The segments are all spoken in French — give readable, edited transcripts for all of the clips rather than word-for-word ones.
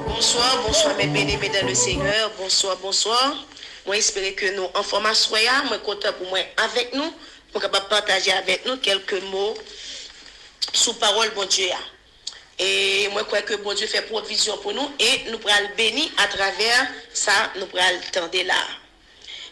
Bonsoir, bonsoir mes bien-aimés dans le Seigneur. Bonsoir, bonsoir. Moi, j'espère que nous, en format soya, moi, content pour moi avec nous, pour capable partager avec nous quelques mots sous parole bon Dieu. Et moi, je crois que bon Dieu fait provision pour nous et nous pourrons le bénir à travers ça, nous pourrons le tendre là.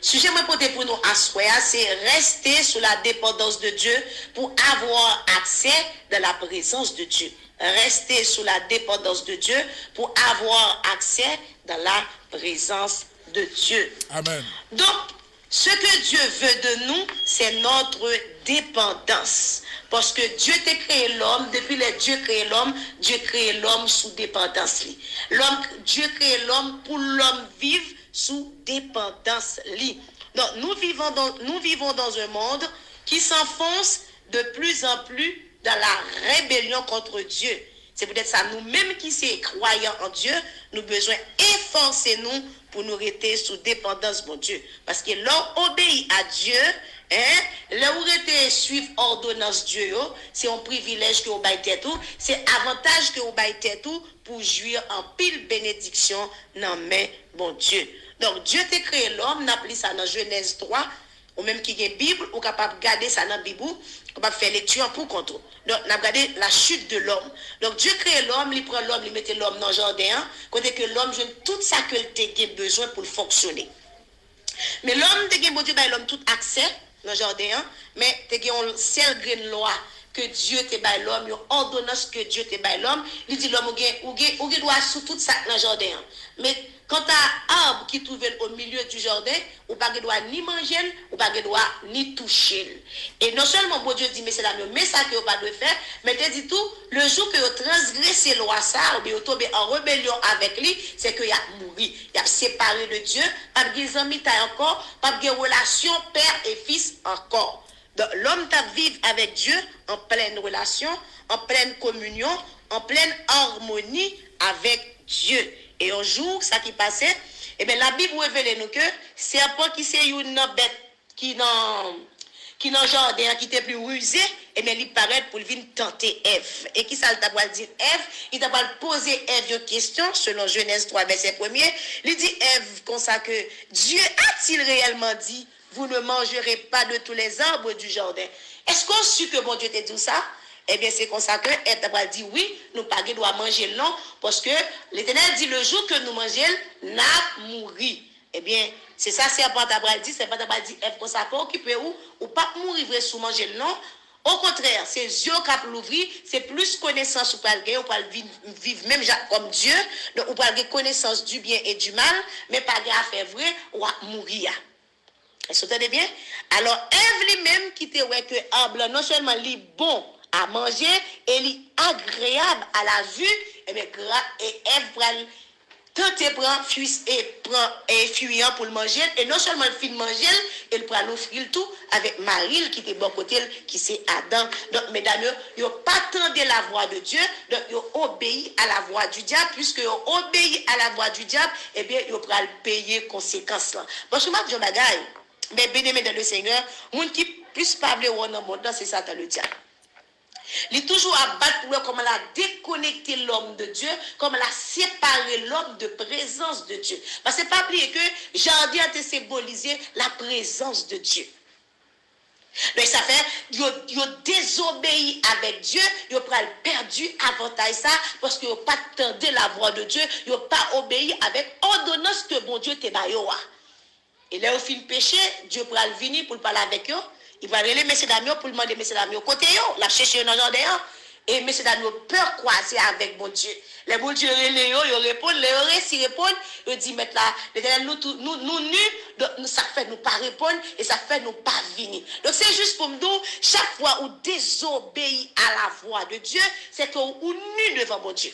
Sujet moi pour nous à soya, c'est rester sous la dépendance de Dieu pour avoir accès dans la présence de Dieu. Rester sous la dépendance de Dieu pour avoir accès dans la présence de Dieu. Amen. Donc, ce que Dieu veut de nous, c'est notre dépendance. Parce que Dieu t'a créé l'homme, depuis que Dieu créé l'homme, Dieu crée l'homme sous dépendance. Dieu crée l'homme pour l'homme vivre sous dépendance. Donc, nous vivons dans un monde qui s'enfonce de plus en plus dans la rébellion contre Dieu. C'est peut-être ça, nous-mêmes qui sommes croyants en Dieu, nous avons besoin d'efforcer nous pour nous rester sous dépendance de Dieu. Parce que l'on obéit à Dieu, là où rester suivre ordonnance Dieu, c'est un privilège que vous baillez tout, c'est avantage que vous baillez tout pour jouir en pile bénédiction dans main bon Dieu. Donc Dieu t'a créé l'homme, n'a appelé ça dans Genèse 3, ou même qui a une Bible, ou capable de garder ça dans la Bible, capable de faire lecture pour contrôle. Donc, on a regardé la chute de l'homme. Donc, Dieu crée l'homme, il prend l'homme, il met l'homme dans le jardin, côté que l'homme joue tout ça qu'il a besoin pour fonctionner. Mais l'homme, Dieu a l'homme tout accès dans le jardin, mais il y a une seule loi que Dieu te bail l'homme, une ordonnance que Dieu te bail l'homme, il dit l'homme ou doit sous tout ça dans le jardin. Mais quand tu as un arbre qui trouve au milieu du jardin, ou pas doit ni manger, ou pas doit ni toucher. Et non seulement bon Dieu dit mais c'est la même, mais ça que vous pas de faire, mais tu dit tout, le jour que vous transgressez loi ça, ou bien vous tombez en rébellion avec lui, c'est que y a mouru, y a séparé de Dieu, pas de amis encore, pas de relation père et fils encore. Donc l'homme t'a vivre avec Dieu en pleine relation, en pleine communion, en pleine harmonie avec Dieu. Et un jour, ça qui passait, eh bien, la Bible révèle nous que serpent qui c'est une bête qui dans le jardin, qui était plus rusé, eh bien, il paraît pour venir tenter Ève. Et qui ça t'a dit Ève? Il t'a posé Ève une question, selon Genèse 3, verset 1er. Il dit Ève, comme ça que Dieu a-t-il réellement dit, vous ne mangerez pas de tous les arbres du jardin? Est-ce qu'on sait que bon Dieu t'a dit ça? Eh bien, c'est comme ça que Ève dit oui, nous pas doit manger non, parce que l'Éternel dit le jour que nous mangeons, n'a mouru. Eh bien, c'est ça, c'est pas dit, c'est pas dit Ève comme ça, pas occupé ou pas mourir vrai sous manger non. Au contraire, c'est Dieu qui a l'ouvrir, c'est plus connaissance ou pas le gagner, ou pas vivre même comme Dieu, donc ou pas avoir connaissance du bien et du mal, mais pas à faire vrai ou à mourir. Est-ce que vous entendez bien? Alors, Ève lui-même qui était ouais que arbre non seulement lui bon à manger et li agréable à la vue, et Ève prend tenter prend fuyant pour le manger et non seulement le fin manger, elle prend l'offrir tout avec Marie qui était bon côté qui c'est Adam. Donc mesdames, yo pas tendre la voix de Dieu, donc yo obéi à la voix du diable puisque yo obéi à la voix du diable, et bien yo pral payer conséquences là. Parce que moi je bagaille, mais bien-aimé dans le Seigneur, moun qui plus parler dans le monde c'est Satan le diable. Il est toujours à battre pour voir comment elle a déconnecté l'homme de Dieu, comment elle a séparé l'homme de présence de Dieu. Parce que pas oublier que jardin a symbolisé la présence de Dieu. Donc ça fait, ils désobéi avec Dieu, ils ont perdu avantage ça, parce qu'ils n'ont pas entendu la voix de Dieu, ils n'ont pas obéi avec ordonnance que bon Dieu te baille. Et là, au fin péché, Dieu pourra venir pour parler avec eux. Il va aller messieurs dames pour demander messieurs dames côté yo, la chercher dans le jardin et messieurs dames peur croiser avec bon Dieu. Les bon Dieu ils répondent, les récits répondent, ils disent mettre là, l'Éternel nous nus, donc ça fait nous pas répondre et ça fait nous pas venir. Donc c'est juste pour nous dire chaque fois où désobéit à la voix de Dieu, c'est que ou nu devant bon Dieu.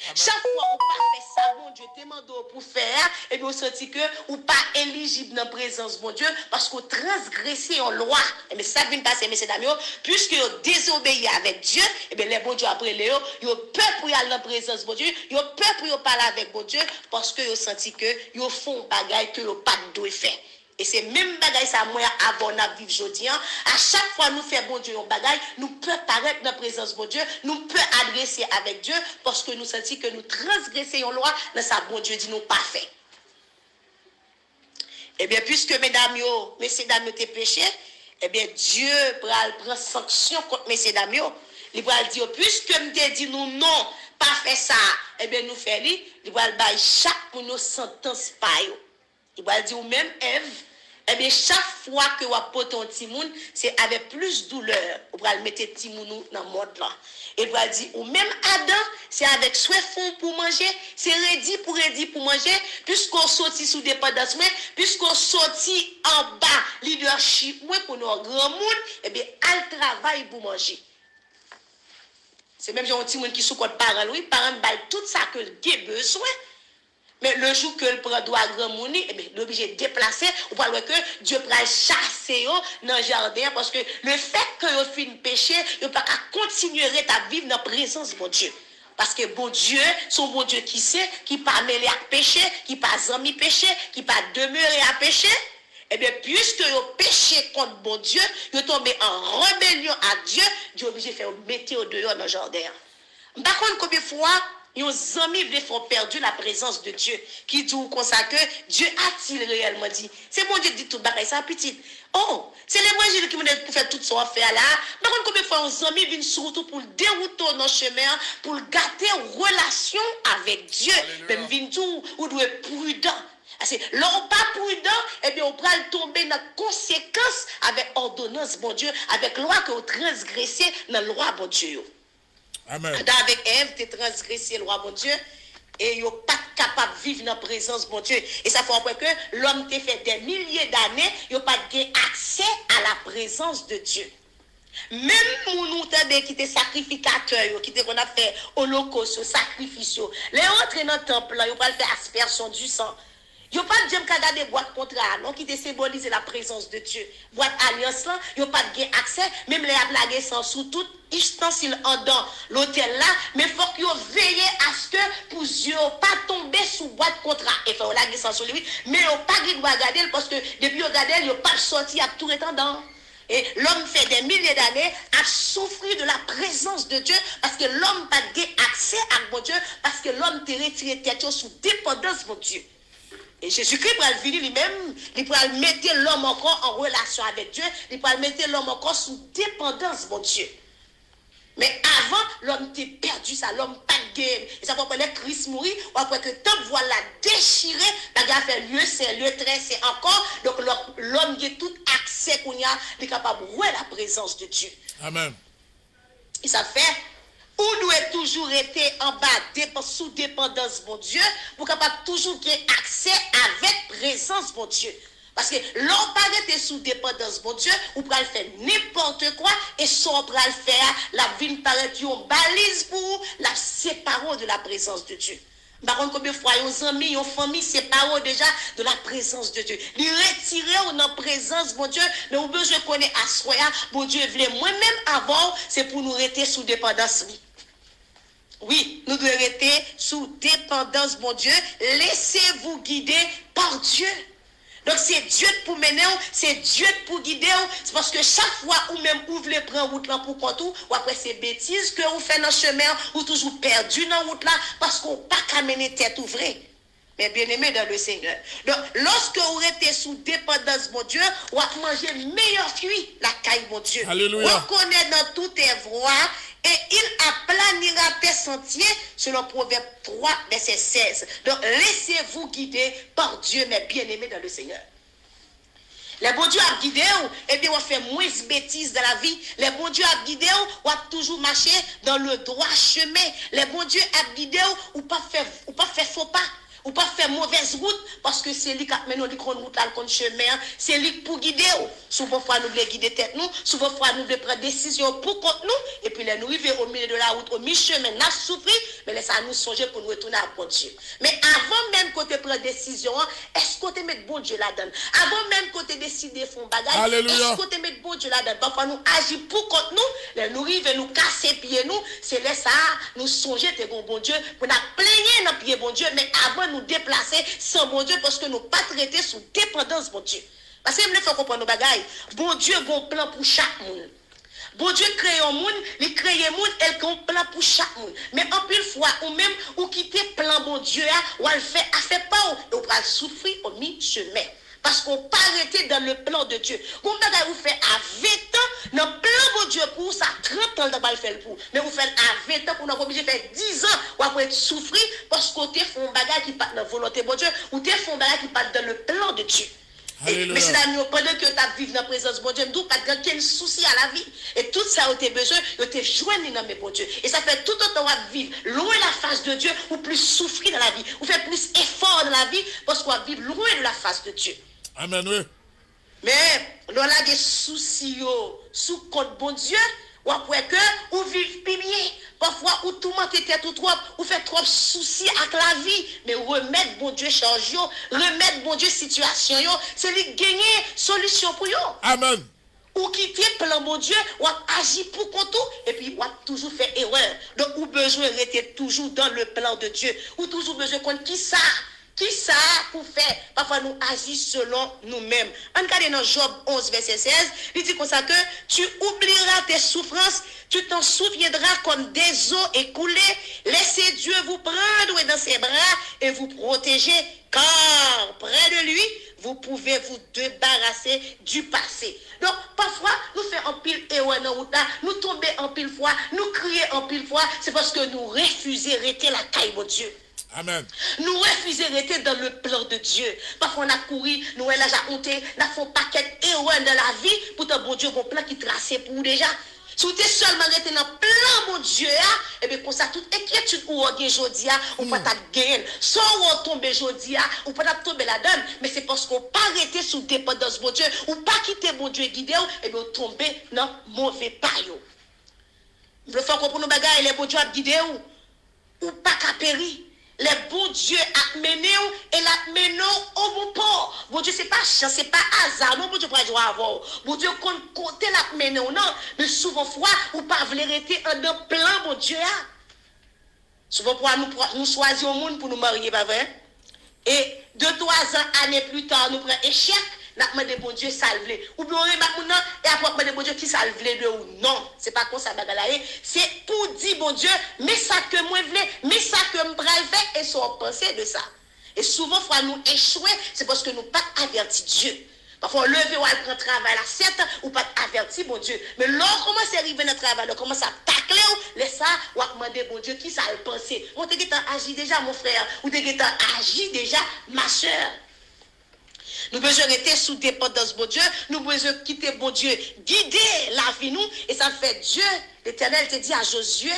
Amen. Chaque fois où pas fait ça, bon Dieu demande pour faire, et nous senti que ou pas éligible dans la présence de bon Dieu parce qu'on transgressé en loi. Et mais ça vient passer, messieurs dames, puisque vous désobéissez avec Dieu, et bien les bon Dieu après les ils ont peur pour aller dans la présence de bon Dieu, ils ont peur pour parler avec bon Dieu parce que vous senti que ils font bagaille que vous pas de faire. Et c'est même bagaille ça moi avant de vivre aujourd'hui. À chaque fois nous faisons bon Dieu un bagaille, nous peut paraître dans la présence de bon Dieu, nous peut adresser avec Dieu parce que nous sentons que nous transgressons une loi dans sa bon Dieu dit nous pas fait. Eh bien puisque mesdames yo, messieurs dames te péché, eh bien Dieu prend sanction contre messieurs dames yo. Il va dire puisque me dit nous non, pas faire ça, eh bien nous faisons il va bailler chaque pour nos sentence pa yo. Il va dire ou même Ève, eh bien chaque fois que vous portez un timoun, c'est avec plus douleur. Vous va le mettre timoun dans le monde là. Il va dire ou même Adam, c'est avec soin fond pour manger, c'est ready pour manger, puisqu'on sortit sous dépendance, puisqu'on sortit en bas leadership pour nos grands monde, eh bien elle travaille pour manger. C'est même genre un timoun qui sous compte parent, oui, parent balle tout ça que il a besoin. Mais le jour que le prend doit grand mouni, eh bien, l'obligé de déplacer, ou pas que Dieu va chasser dans le jardin, parce que le fait que vous finissez péché, vous ne pouvez pas continuer à vivre dans la présence de bon Dieu. Parce que bon Dieu, son bon Dieu qui sait, qui pas mêlé à péché, qui pas ami péché, qui pas demeuré à péché, eh bien, puisque vous péché contre bon Dieu, vous tombez en rébellion à Dieu, Dieu est obligé de faire mettre au dehors dans le jardin. Par contre, combien de fois, nos amis font perdre la présence de Dieu, qui dit comme ça que Dieu a-t-il réellement dit? C'est bon Dieu qui dit tout bagaille, ça petit. Oh, c'est l'évangile qui me dit pour faire tout son affaire là. Par contre, combien de fois nos amis viennent surtout pour dérouter dans le chemin, pour gâter une relation avec Dieu. Même viennent tout, ou doit être prudent. L'on pas prudent, eh bien, on va tomber dans la conséquence avec ordonnance, bon Dieu, avec loi que vous transgressez dans la loi, bon Dieu. Amen. Adam avec Ève, tu transgressé le roi, mon Dieu, et ils n'ont pas capable de vivre dans la présence, mon Dieu. Et ça fait après que l'homme t'a fait des milliers d'années, ils n'ont pas accès à la présence de Dieu. Même pour nous qui étaient sacrificateurs, qui étaient qu'on a fait holocauste, sacrifice, les autres dans le temple, ils n'ont pas fait aspersion du sang. Il n'y a pas de Dieu qui a gardé boîte contrat, non, qui symbolise la présence de Dieu. Boîte alliance là, il n'y a pas de accès, même les blagues sans sous tout ustensile en dans l'hôtel là, mais il faut qu'ils veillent à ce que pour Dieu pas tomber sous boîte contrat. Et faut la sans sur lui, mais il pas de regarder parce que depuis qu'il regarde, il n'y a pas sorti à tout étendant. Et l'homme fait des milliers d'années à souffrir de la présence de Dieu parce que l'homme n'a pas accès à mon Dieu, parce que l'homme t'a retiré tête sous dépendance de mon Dieu. Et Jésus-Christ va venir lui-même, il va mettre l'homme encore en relation avec Dieu, il va mettre l'homme encore sous dépendance, mon Dieu. Mais avant, l'homme était perdu, ça, l'homme pas de guerre. Et ça peut prendre Christ mourir, ou après que tant voilà déchiré, la gars fait lieu, c'est lieu très, c'est encore. Donc l'homme a tout accès qu'on a, il est capable de voir la présence de Dieu. Amen. Et ça fait. Ou nous avons toujours été en bas, sous dépendance, mon Dieu, pour capable toujours gagner accès avec présence, mon Dieu. Parce que l'on pas été sous dépendance, mon Dieu, ou pour faire n'importe quoi, et sans pour le faire, la vie paraît une balise pour la séparer de la présence de Dieu. Par contre, combien de fois, nos amis, nos familles séparent déjà de la présence de Dieu. Les retirer dans la présence, mon Dieu, mais on besoin de connaître à soi, mon Dieu, voulait moi-même avant, c'est pour nous rester sous dépendance. Oui, nous devons rester sous dépendance, mon Dieu. Laissez-vous guider par Dieu. Donc c'est Dieu pour mener, c'est Dieu pour guider. C'est parce que chaque fois où même vous voulez prendre route là pour compte ou après ces bêtises que vous faites dans le chemin, ou toujours perdu dans la route là, parce qu'on n'a pas qu'à mener tête ouvrée. Mais bien aimé dans le Seigneur. Donc lorsque vous restez sous dépendance, mon Dieu, vous allez manger meilleur fruit, la caille, mon Dieu. Alléluia. Reconnaît dans toutes tes voies. Et il aplanira tes sentiers, selon Proverbe 3, verset 16. Donc, laissez-vous guider par Dieu, mes bien-aimés dans le Seigneur. Les bons dieux a guidé, et bien on fait moins de bêtises dans la vie. Les bons dieux a guidé, on a toujours marché dans le droit chemin. Les bons dieux a guidé, ou pas faire faux pas. Ou pas faire mauvaise route, parce que c'est lui qui a mené nous route là, le chemin, c'est lui pour guider. Souvent, fois nous voulons guider tête nous, souvent, fois nous voulons prendre décision pour contre nous, et puis là, nous arrivons au milieu de la route, au mi-chemin, nous avons souffert, mais laissez nous songer pour nous retourner à bon Dieu. Mais avant même qu'on te prenne décision, est-ce qu'on te met bon Dieu là-dedans? Avant même qu'on te décide de faire un bagage, est-ce qu'on te met bon Dieu là-dedans? Parfois, nous agissons pour contre nous, là, nous arrivons, nous casser pieds nous, c'est là ça, nous songer de bon Dieu, pour nous plaigner dans pied bon Dieu, mais avant nous déplacer sans bon Dieu parce que nous pas traiter sous dépendance, mon Dieu. Parce que je me fait comprendre nos bagailles. Bon Dieu a un plan pour chaque monde. Bon Dieu crée un monde, il crée un monde, elle a un plan pour chaque monde. Mais en plus fois, ou même, ou quitter plan bon Dieu, ou elle fait pas, ou va souffrir au mi-chemin. Parce qu'on pas arrêté dans le plan de Dieu. Comme vous fait à 20 ans, dans le plan de Dieu pour ça, 30 ans, vous faire pour. Mais vous faites à 20 ans, pour nous obligé de faire 10 ans, ou après souffrir, parce que vous faites un bagage qui part dans la volonté de Dieu, ou vous faites un bagage qui part dans le plan de Dieu. Mais c'est d'ailleurs, pendant que tu as vécu dans la présence de Dieu, nous pas de quel souci à la vie. Et tout ça, tu as besoin, tu es joigné dans mes bon Dieu. Et ça fait tout autant de vivre loin de la face de Dieu, ou plus souffrir dans la vie, ou faire plus effort dans la vie, parce qu'on va vivre loin de la face de Dieu. Amen, oui. Mais, on a des soucis sous compte bon Dieu, ou après que, ou vivre plus bien. Parfois, ou tout le monde était tout trop, ou fait trop soucis avec la vie. Mais remettre bon Dieu change, remettre bon Dieu situation, c'est lui gagner solution pour yo. Amen. Ou quitter plan bon Dieu, ou agir pour compte, et puis ou toujours faire erreur. Donc, ou besoin de rester toujours dans le plan de Dieu, ou toujours besoin de connaître qui ça. Qui ça pour faire? Parfois nous agissons selon nous-mêmes. En cas dans Job 11, verset 16, il dit comme ça que tu oublieras tes souffrances, tu t'en souviendras comme des eaux écoulées. Laissez Dieu vous prendre dans ses bras et vous protéger, car près de lui, vous pouvez vous débarrasser du passé. Donc, parfois, nous faisons en pile erreur dans route, nous tombons en pile fois, nous crions en pile fois, c'est parce que nous refusons de rester la caille de Dieu. Amen. Nous refusons d'être dans le plan de Dieu. Parfois, on a couru, nous avons déjà honté, nous avons fait un paquet d'erreurs dans la vie. Pourtant, bon Dieu, bon plan qui tracé pour nous déjà. Si vous êtes seulement resté dans le plan, mon Dieu, et bien, comme ça, toute inquiétude ou on gagne aujourd'hui, ou pas gagner. Soit on tombe aujourd'hui, ou pas tomber là-dedans, mais c'est parce qu'on pas arrêté sous dépendance, mon Dieu, ou pas quitter mon Dieu guidé, et bien, on tombe dans mauvais paillot. Le fait qu'on nos bagages, les bons Dieu a guidé ou pas qu'à périr. Les bons dieux a mené et la mené au bon port. Bon Dieu, c'est pas chance, c'est pas hasard. Non, bon Dieu, pas jouer avant. Bon Dieu, côté la mené ou non. Mais souvent, fois, ou pas vouloir rester en un plan, bon Dieu. Souvent, pour nous choisir au monde pour nous marier, pas vrai? Et 2-3 années plus tard, nous prenons échec. N'a demandé bon Dieu salve. Ou bien on remarque et après demandé bon Dieu qui salve de ou non. C'est pas comme ça bagalaye. C'est pour dire bon Dieu, mais ça que moi voulais, mais ça que me pral faire et sans penser de ça. Et souvent fois nous échouer, c'est parce que nous pas averti Dieu. Parfois on lever ou prendre travail à 7 ou pas averti bon Dieu. Mais lorsqu'on commence à arriver dans le travail, on commence à tacler laisse ça ou à demander bon Dieu qui ça le penser. On te dit agi déjà mon frère ou te dit agi déjà ma soeur. Nous besoin rester sous dépendance de Dieu. Nous besoin quitter bon Dieu, guider la vie nous. Et ça fait Dieu, l'Éternel te dit à Josué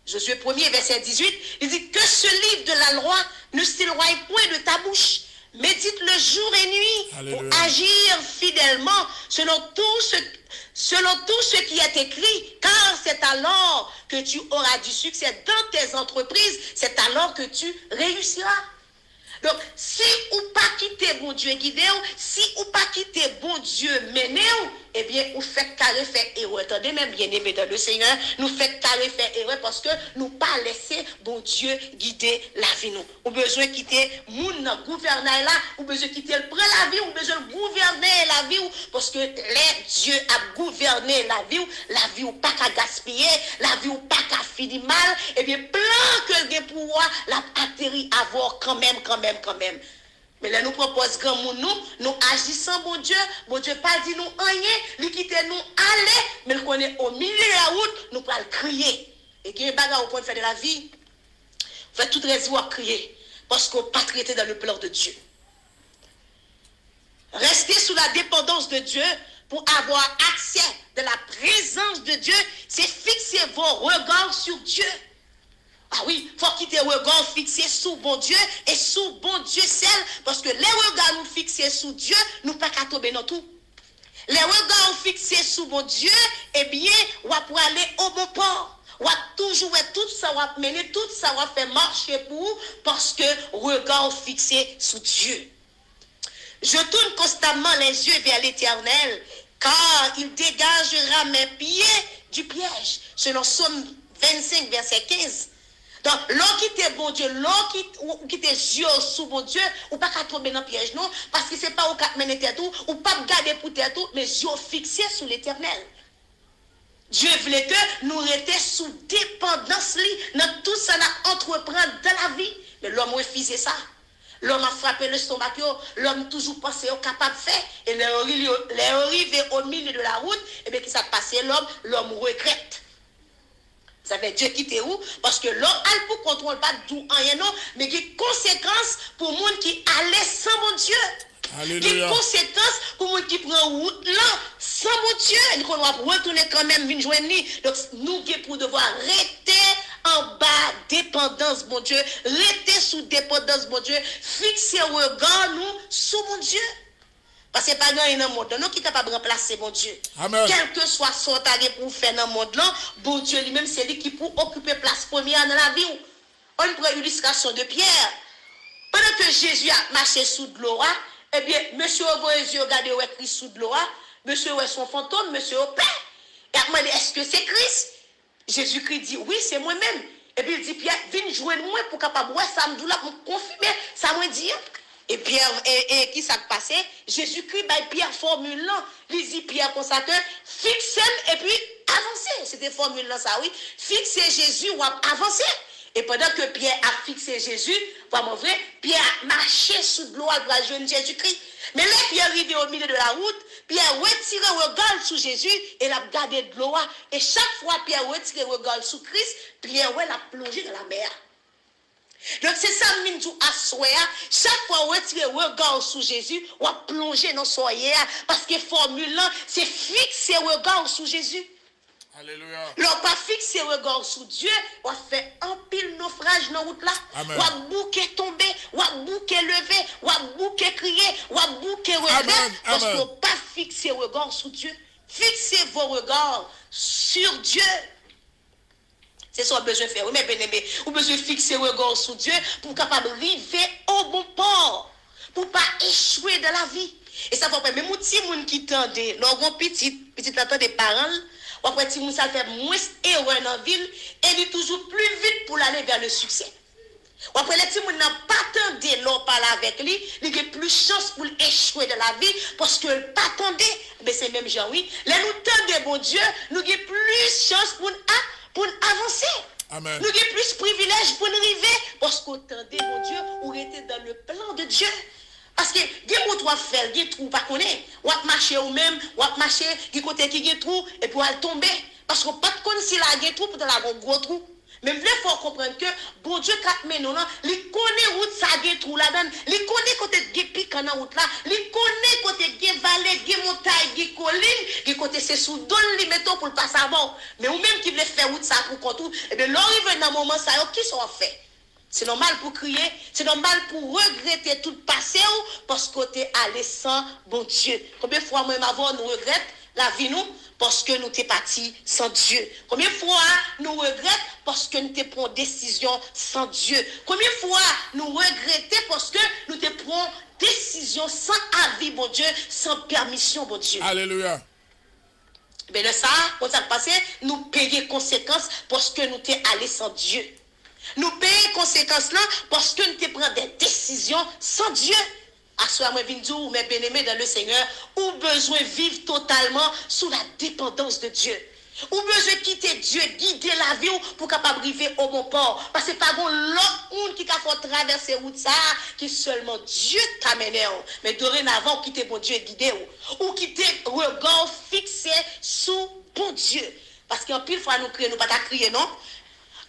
1er, verset 18, il dit que ce livre de la loi ne s'éloigne point de ta bouche. Médite-le jour et nuit. Alléluia. Pour agir fidèlement selon tout ce qui est écrit. Car c'est alors que tu auras du succès dans tes entreprises. C'est alors que tu réussiras. Donc, si ou pas quitter bon Dieu guidé, si ou pas quitter bon Dieu mené, eh bien, vous faites carré faire erreur. Attendez, même bien aimé dans le Seigneur, nous faites carré faire erreur parce que nous pas laisser bon Dieu guider la vie nous. Ou besoin quitter mon gouvernail là, ou besoin quitter le prendre la vie, ou besoin gouverner la vie, parce que les Dieu a gouverné la vie ou pas qu'à gaspiller, la vie ou pas qu'à finir mal, eh bien, plan que le pouvoir l'a atterri à voir quand même. Mais là, nous propose grand monde, nous agissons, bon Dieu pas dit nous rien, lui quitter nous aller, mais nous connaît au milieu de la route, nous pas le crier. Et qu'il y a un bagage au point de faire de la vie, fait toute raison à crier, parce qu'on pas traité dans le plan de Dieu. Rester sous la dépendance de Dieu pour avoir accès de la présence de Dieu, c'est fixer vos regards sur Dieu. Ah oui, il faut quitter le regard fixé sous bon Dieu et sous bon Dieu seul. Parce que les regards nous fixés sous Dieu, nous pas qu'à tomber dans tout. Les regards fixés sous bon Dieu, eh bien, on va pour aller au bon port. On va toujours tout ça, on va mener tout ça, on va faire marcher pour vous, parce que regard fixé sous Dieu. Je tourne constamment les yeux vers l'Éternel, car il dégagera mes pieds du piège. Selon Psaume 25, verset 15. Donc, l'on qui était bon Dieu, l'on qui était yeux sous bon Dieu, ou pas qu'à tomber dans le piège, non, parce que c'est pas au cap mener tête ou pas garder pour tête tout, mais yeux fixés sur l'éternel. Dieu voulait que nous restions sous dépendance, dans tout ça, à entreprendre dans la vie. Mais l'homme refusait ça. L'homme a frappé le stomac, l'homme toujours pensé au capable de faire. Et l'arrivé au milieu de la route, et bien, qui s'est passé, l'homme regrette. Ça fait Dieu quitte où? Parce que l'homme a pour contrôle pas tout rien non, mais qui conséquences pour les gens qui allaient sans mon Dieu. Alléluia. Qui conséquences pour les gens qui prennent route là sans mon Dieu. Et nous va retourner quand même venir joindre lui. Donc nous pour devoir rester en bas dépendance mon Dieu, rester sous dépendance mon Dieu, fixer le regard nous sous mon Dieu. Parce que pas dans le monde, nous qui capable de remplacer mon Dieu. Amen. Quel que soit son taré pour faire dans le monde là, bon Dieu lui-même c'est lui qui pour occuper place première dans la vie. On prend l'illustration de Pierre. Pendant que Jésus a marché sous de l'eau, eh bien, monsieur a ouvert les yeux, regardez où est Christ sous de l'eau, monsieur a son fantôme, monsieur a paix. Et a demandé, est-ce que c'est Christ? Jésus-Christ dit, oui, c'est moi-même. Et puis il dit, Pierre, viens joindre moi pour capable voir ça, me là pour confirmer, ça me dit. Et Pierre, et qui s'est passé? Jésus-Christ, Pierre formule là. Il dit Pierre comme ça que fixez et puis avancez. C'était formule là, ça oui. Fixez Jésus ou avancez. Et pendant que Pierre a fixé Jésus, vraiment vrai, Pierre a marché sous de l'eau pour rejoindre Jésus-Christ. Mais là, Pierre arrivé au milieu de la route, Pierre retire le regard sur Jésus et l'a gardé de l'eau. Et chaque fois Pierre retire le regard sur Christ, Pierre l'a plongé dans la mer. Donc c'est ça que nous assoyons. Chaque fois on retire le regard sur Jésus, on va plonger dans soyer. Parce que formule là, c'est fixer le regard sur Jésus. Alléluia. L'on pas fixer le regard sur Dieu, on fait un pile naufrage dans la route là. Amen. On va bouquer tomber, on va bouquer lever, on va bouquer crier, on va bouquer regret. Parce qu'on pas fixer le regard sur Dieu. Fixez vos regards sur Dieu. C'est ça qu'on a besoin de faire. Oui, mais bien aimé, on a besoin de fixer le regard sur Dieu pour capable arriver au bon port. Pour ne pas échouer dans la vie. Et ça va pas. Même si les qui tendent, leur petit attend des parents, ou après si ça fait moins erreur dans la ville, et il est toujours plus vite pour aller vers le succès. Ou après les petits gens n'ont pas attendu l'on parle avec lui, il a plus de chance pour échouer dans la vie parce que pas attendu. Mais c'est même genre oui. Là nous tendons bon Dieu, nous avons plus de chance pour avancer. Amen. Nous avons plus de privilèges pour nous arriver parce qu'on tendait mon Dieu, on était dans le plan de Dieu. Parce que des mots doivent faire, des trous pas connaître, ou à marcher ou même, ou à marcher du côté qui est trou et puis à tomber parce qu'on pas de connaître si la trou pour dans la gros trou. Mais il faut comprendre que bon Dieu quand mais non, il connaît route ça des trou là-dedans, il connaît côté des pics en route là, il connaît côté des vallées, des montagnes, des collines, des côté c'est sous donne les mettons pour le passer à bord. Mais ou même qui veut faire route ça pour contour, et bien l'arrive dans un moment ça qui sont fait. C'est normal pour crier, c'est normal pour regretter tout le passé parce que tu es allé sans bon Dieu. Combien de fois même avant nous regrettons la vie nous parce que nous t'es partis sans Dieu. Combien de fois nous regrettons parce que nous t'es pris une décision sans Dieu. Combien de fois nous regrettons parce que nous t'es pris une décision sans avis bon Dieu, sans permission bon Dieu. Alléluia. Mais de ça, quand ça passe, nous payons conséquences parce que nous t'es allé sans Dieu. Nous payons conséquences là parce que nous te prenons des décisions sans Dieu. À ce moment-là, mes bien-aimés dans le Seigneur, ou besoin de vivre totalement sous la dépendance de Dieu. Ou besoin de quitter Dieu, guider la vie pour capable arriver au bon port. Parce que pas l'autre qui a fait traverser route ça, qui seulement Dieu t'a mené. Mais dorénavant, quitter bon Dieu et guider. Ou quitter regard fixé sous bon Dieu. Parce qu'en pile fois, nous crions, nous pas crier, non?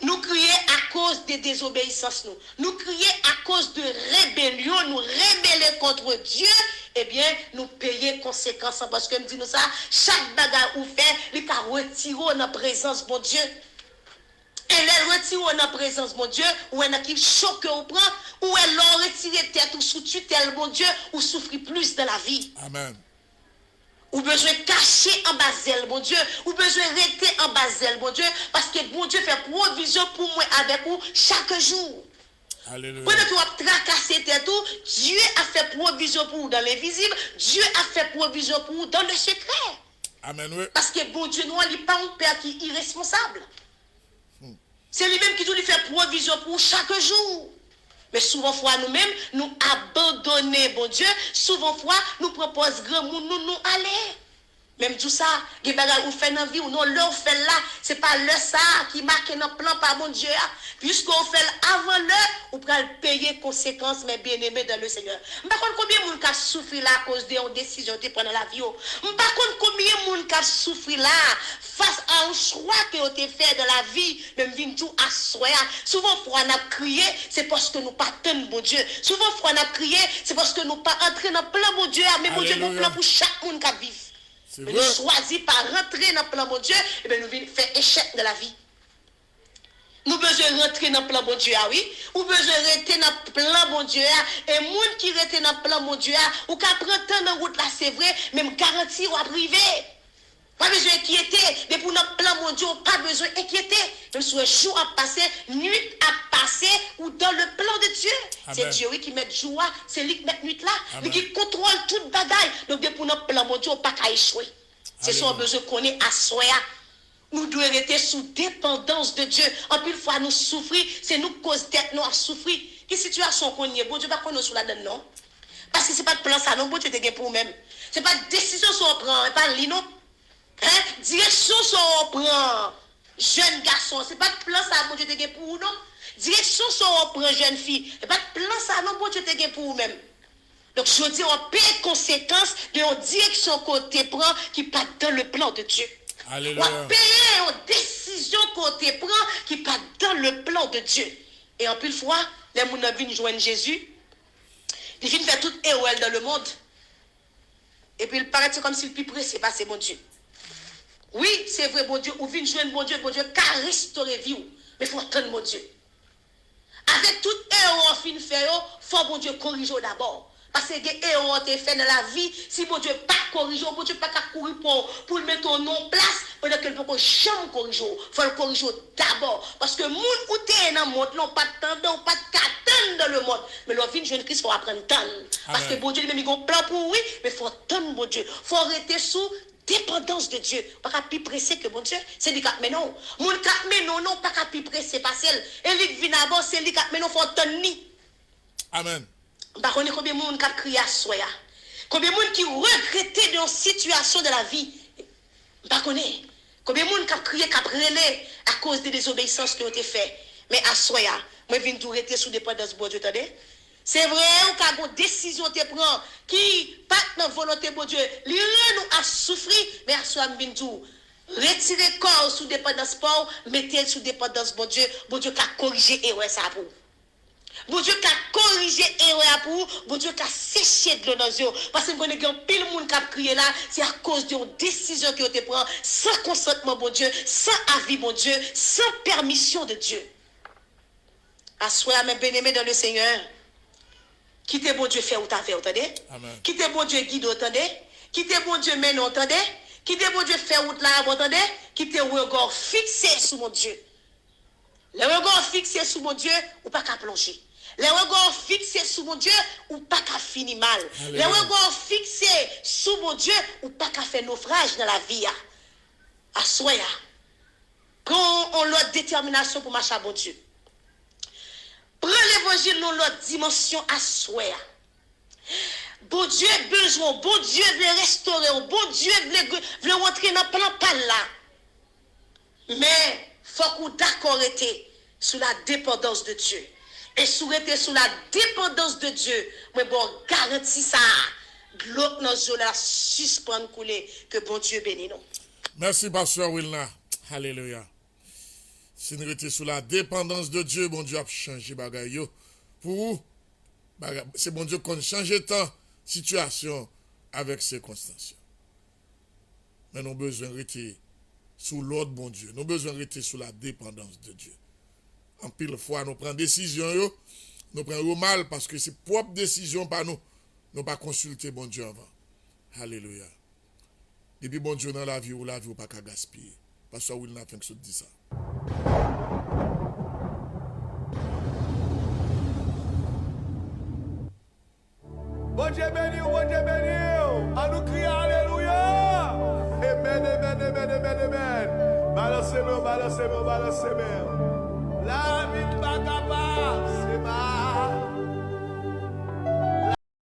Nous crions à cause de désobéissance. Nous crions à cause de rébellion. Nous rébeller contre Dieu. Eh bien, nous payons conséquences. Parce que nous disons ça, chaque bagarre ou fait, il a retiré dans la présence de mon Dieu. Et elle retire dans la présence de mon Dieu, ou elle a qui choque ou prend, ou elle l'a retiré tête ou sous tutelle, mon Dieu, ou souffrir plus dans la vie. Amen. Ou besoin de cacher en basel, mon Dieu. Ou besoin de rester en basel, mon Dieu. Parce que bon Dieu fait provision pour moi avec vous chaque jour. Alléluia. Pendant que vous avez tracassé tout, Dieu a fait provision pour vous dans l'invisible. Dieu a fait provision pour vous dans le secret. Amen, oui. Parce que bon Dieu, nous, il n'est pas un père qui est irresponsable. C'est lui-même qui doit lui faire provision pour chaque jour. Mais souvent fois nous-mêmes, nous abandonnons, bon Dieu. Souvent fois, nous proposons grand monde, nous aller. Même tout ça, les bagages ou fait dans la vie ou non, l'heure fait là, c'est pas le ça qui marque dans le plan par mon Dieu. Puisqu'on fait avant l'heure, on peut payer conséquences, mais bien aimé dans le Seigneur. Par contre, combien de monde a souffert là à cause de décision de prendre la vie? Par contre, combien de monde a souffert là face à un choix que vous avez fait dans la vie, même vin tout à soi. Souvent, on a crié, c'est parce que nous pas tenons bon Dieu. Souvent, on a crié, c'est parce que nous pas entré dans le plan bon Dieu, mais bon Dieu, nous plan pour chaque monde qui vit. Mais nous choisissons par rentrer dans le plan bon Dieu, et bien nous venons faire échec de la vie. Nous besoin de rentrer dans le plan bon Dieu, oui. Ou besoin de rester dans le plan bon Dieu. Et les gens qui restent dans le plan bon Dieu, ou qui prennent temps dans la route là, c'est vrai, même garantie ou à privé. Pas besoin d'inquiéter. Depuis notre plan mon Dieu, pas besoin d'inquiéter. Même si le jour a passé, nuit a passé, ou dans le plan de Dieu. C'est Dieu oui, qui met jour, c'est lui qui met nuit là. Lui qui contrôle toute bagaille. Donc depuis notre plan mon Dieu, on pas qu'à échouer. C'est ce qu'on a besoin qu'on ait à soi. Nous devons rester sous dépendance de Dieu. En plus, fois nous souffrir, c'est nous cause tête nous à souffrir. Quelle situation qu'on y est, bon Dieu, pas qu'on nous sous la donne, non? Parce que ce n'est pas de plan ça, non, bon Dieu, te pour nous-mêmes. Ce n'est pas de décision qu'on prend, pas de non. Hein? Direction qu'on prend, jeune garçon, ce n'est pas de plan ça, bon Dieu, te pour nous, non? Direction qu'on prend, jeune fille, ce n'est pas de plan ça, non, bon Dieu, te pour nous-mêmes. Donc, je dis, on paie conséquence de la direction qu'on te prend qui pas dans le plan de Dieu. Alléluia. On paye aux décisions qu'on te prend qui pas dans le plan de Dieu. Et en plus de fois, les gens viennent joindre Jésus. Ils viennent faire tout héros dans le monde. Et puis il paraît comme si le plus pressé passé mon Dieu. Oui, c'est vrai, bon Dieu. Ou viennent joindre bon Dieu, car restaurer vie. Mais il faut attendre mon Dieu. Avec tout héros fin fait, il faut bon Dieu corriger d'abord. Parce que les héros ont fait dans la vie, si bon Dieu n'a pas corrigé, bon Dieu n'a pas courir pour le mettre en non place, pendant que le peut jamais corriger. Il faut le corriger d'abord. Parce que les gens qui sont dans le monde, n'ont pas de temps, n'ont pas de temps dans le monde. Mais leur vie de jeune Christ, il faut apprendre temps. Parce que bon Dieu, lui-même, il a un plan pour oui, mais il faut attendre bon Dieu. Il faut rester sous dépendance de Dieu. Pas qu'à plus pressé que bon Dieu. C'est lui qui a mais non. Mon qui mais non, pas qu'à plus pressé, pas celle. Et lui qui vient d'abord, c'est lui qui a mais non, il faut attendre ni. Amen. Bah, on est combien de monde qui a crié à soi? Combien de monde qui regrettait dans une situation de la vie? Bah, on est. Combien de monde qui a crié, qui a brûlé à cause des désobéissances qui ont été faites? Mais à soi, moi, je viens de rester sous dépendance de Dieu, attendez? C'est vrai, on a une décision te prend qui pas dans la volonté de Dieu. Lui, nous a souffert, mais à soi, je viens de retirer le corps sous dépendance pour mettre sous dépendance de Dieu. Bon Dieu qui a corrigé et ouais, ça pour. Bon Dieu qui a corrigé erreur pour bon Dieu qui a séché de l'eau dans les yeux. Parce que vous avez pile de monde qui a crié là, c'est à cause d'une décision que vous te prend sans consentement, bon Dieu, sans avis, bon Dieu, sans permission de Dieu. Assoyez mes bien-aimés dans le Seigneur. Quittez bon Dieu faire ou t'as fait, entendez? Quittez bon Dieu guide, entendez? Quittez bon Dieu mène, entendez? Quittez bon Dieu faire ou là, entendez? Quittez le regard fixé sur mon Dieu. Le regard fixé sur mon Dieu, ou pas qu'à plonger. Les regards fixés sur mon Dieu, ou pas qu'à finir mal. Les regards fixés sur mon Dieu, ou pas qu'à faire naufrage dans la vie. À soi, quand on a l'autre détermination pour marcher à mon Dieu. Prends l'évangile dans l'autre dimension à soi. Bon Dieu a besoin, bon Dieu veut restaurer, bon Dieu veut rentrer dans le plan pas là. Mais il faut qu'on d'accord était sous la dépendance de Dieu. Et sous la dépendance de Dieu, mais bon, garantis ça. L'autre dans le la suspend couler, que bon Dieu bénisse nous. Merci, Pasteur Wilna. Alléluia. Si nous étions sous la dépendance de Dieu, bon Dieu a changé bagaille. Pour c'est bon Dieu qu'on change tant situation avec circonstances. Mais nous avons besoin de rester sous l'ordre bon Dieu. Nous avons besoin de rester sous la dépendance de Dieu. En pile fois, nous prenons décision, nous prenons mal parce que c'est propre décision par nous. Nous pas consulter bon Dieu avant. Alléluia. Et puis bon Dieu dans la vie ou pas qu'à gaspiller. Parce que Will n'a fait que ça dit ça. Bon Dieu béni, bon Dieu béni. À nous crier alléluia. Amen, amen, amen, amen, amen. Balancez-moi, balancez-moi, balancez-moi. La vie pas capable, c'est mal.